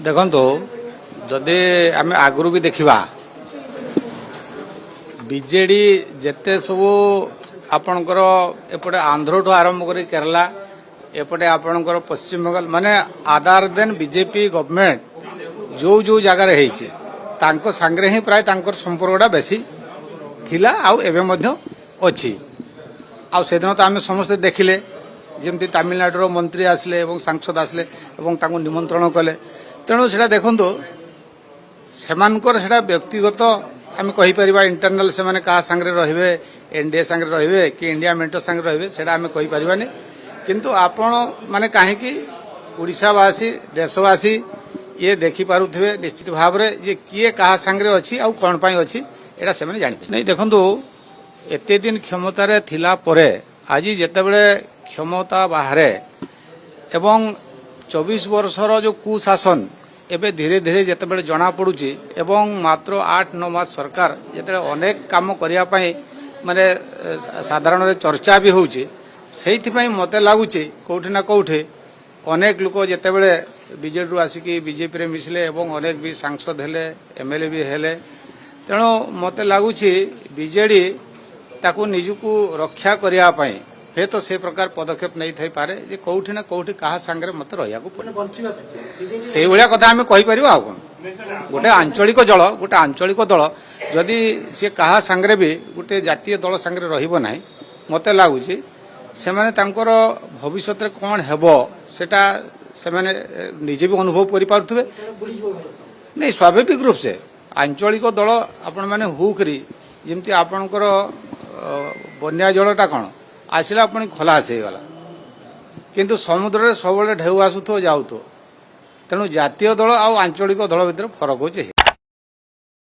ଦେଖନ୍ତୁ ଯଦି ଆମେ ଆଗରୁ ବି ଦେଖିବା ବିଜେଡି ଯେତେ ସବୁ ଆପଣଙ୍କର ଏପଟେ ଆନ୍ଧ୍ରଠୁ ଆରମ୍ଭ କରି କେରଲା ଏପଟେ ଆପଣଙ୍କର ପଶ୍ଚିମବଙ୍ଗାଲ ମାନେ ଆଦାର ଦେନ୍ ବିଜେପି ଗଭର୍ଣ୍ଣମେଣ୍ଟ ଯୋଉ ଯୋଉ ଜାଗାରେ ହେଇଛି ତାଙ୍କ ସାଙ୍ଗରେ ହିଁ ପ୍ରାୟ ତାଙ୍କର ସମ୍ପର୍କଟା ବେଶୀ ଥିଲା ଆଉ ଏବେ ମଧ୍ୟ ଅଛି। ଆଉ ସେଦିନ ତ ଆମେ ସମସ୍ତେ ଦେଖିଲେ ଯେମିତି ତାମିଲନାଡୁର ମନ୍ତ୍ରୀ ଆସିଲେ ଏବଂ ସାଂସଦ ଆସିଲେ ଏବଂ ତାଙ୍କୁ ନିମନ୍ତ୍ରଣ କଲେ। ତେଣୁ ସେଟା ଦେଖନ୍ତୁ ସେମାନଙ୍କର ସେଟା ବ୍ୟକ୍ତିଗତ ଆମେ କହିପାରିବା ଇଣ୍ଟରନାଲ ସେମାନେ କାହା ସାଙ୍ଗରେ ରହିବେ ଏନଡିଏ ସାଙ୍ଗରେ ରହିବେ କି ଇଣ୍ଡିଆ ମେଣ୍ଟ ସାଙ୍ଗରେ ରହିବେ ସେଟା ଆମେ କହିପାରିବାନି। କିନ୍ତୁ ଆପଣ ମାନେ କାହିଁକି ଓଡ଼ିଶାବାସୀ ଦେଶବାସୀ ଇଏ ଦେଖିପାରୁଥିବେ ନିଶ୍ଚିତ ଭାବରେ ଯେ କିଏ କାହା ସାଙ୍ଗରେ ଅଛି ଆଉ କ'ଣ ପାଇଁ ଅଛି ଏଇଟା ସେମାନେ ଜାଣିବେ ନାଇଁ। ଦେଖନ୍ତୁ ଏତେ ଦିନ କ୍ଷମତାରେ ଥିଲା ପରେ ଆଜି ଯେତେବେଳେ କ୍ଷମତା ବାହାରେ ଏବଂ 24 ବର୍ଷର ଯେଉଁ କୁଶାସନ ଏବେ ଧୀରେ ଧୀରେ ଯେତେବେଳେ ଜଣାପଡ଼ୁଛି ଏବଂ ମାତ୍ର 8-9 ମାସ ସରକାର ଯେତେବେଳେ ଅନେକ କାମ କରିବା ପାଇଁ ମାନେ ସାଧାରଣରେ ଚର୍ଚ୍ଚା ବି ହେଉଛି ସେଇଥିପାଇଁ ମୋତେ ଲାଗୁଛି କେଉଁଠି ନା କେଉଁଠି ଅନେକ ଲୋକ ଯେତେବେଳେ ବିଜେଡ଼ିରୁ ଆସିକି ବିଜେପିରେ ମିଶିଲେ ଏବଂ ଅନେକ ବି ସାଂସଦ ହେଲେ ଏମ୍ଏଲ୍ଏ ବି ହେଲେ ତେଣୁ ମୋତେ ଲାଗୁଛି ବିଜେଡ଼ି ତାକୁ ନିଜକୁ ରକ୍ଷା କରିବା ପାଇଁ ହୁଏତ ସେ ପ୍ରକାର ପଦକ୍ଷେପ ନେଇଥାଇପାରେ ଯେ କେଉଁଠି ନା କେଉଁଠି କାହା ସାଙ୍ଗରେ ମୋତେ ରହିବାକୁ ପଡ଼ିବ ସେଇଭଳିଆ କଥା ଆମେ କହିପାରିବା। ଆଉ କ'ଣ ଗୋଟେ ଆଞ୍ଚଳିକ ଦଳ ଯଦି ସେ କାହା ସାଙ୍ଗରେ ବି ଗୋଟେ ଜାତୀୟ ଦଳ ସାଙ୍ଗରେ ରହିବ ନାହିଁ ମୋତେ ଲାଗୁଛି ସେମାନେ ତାଙ୍କର ଭବିଷ୍ୟତରେ କ'ଣ ହେବ ସେଟା ସେମାନେ ନିଜେ ବି ଅନୁଭବ କରିପାରୁଥିବେ। ନାଇଁ ସ୍ୱାଭାବିକ ରୂପ ସେ ଆଞ୍ଚଳିକ ଦଳ ଆପଣମାନେ ହୁକରି ଯେମିତି ଆପଣଙ୍କର ବନ୍ୟା ଜଳଟା କ'ଣ ଆସିଲା ପୁଣି ଖଲାସ ହେଇଗଲା କିନ୍ତୁ ସମୁଦ୍ରରେ ସବୁବେଳେ ଢେଉ ଆସୁଥିବ ଯାଉଥିବ। ତେଣୁ ଜାତୀୟ ଦଳ ଆଉ ଆଞ୍ଚଳିକ ଦଳ ଭିତରେ ଫରକ ହେଉଛି।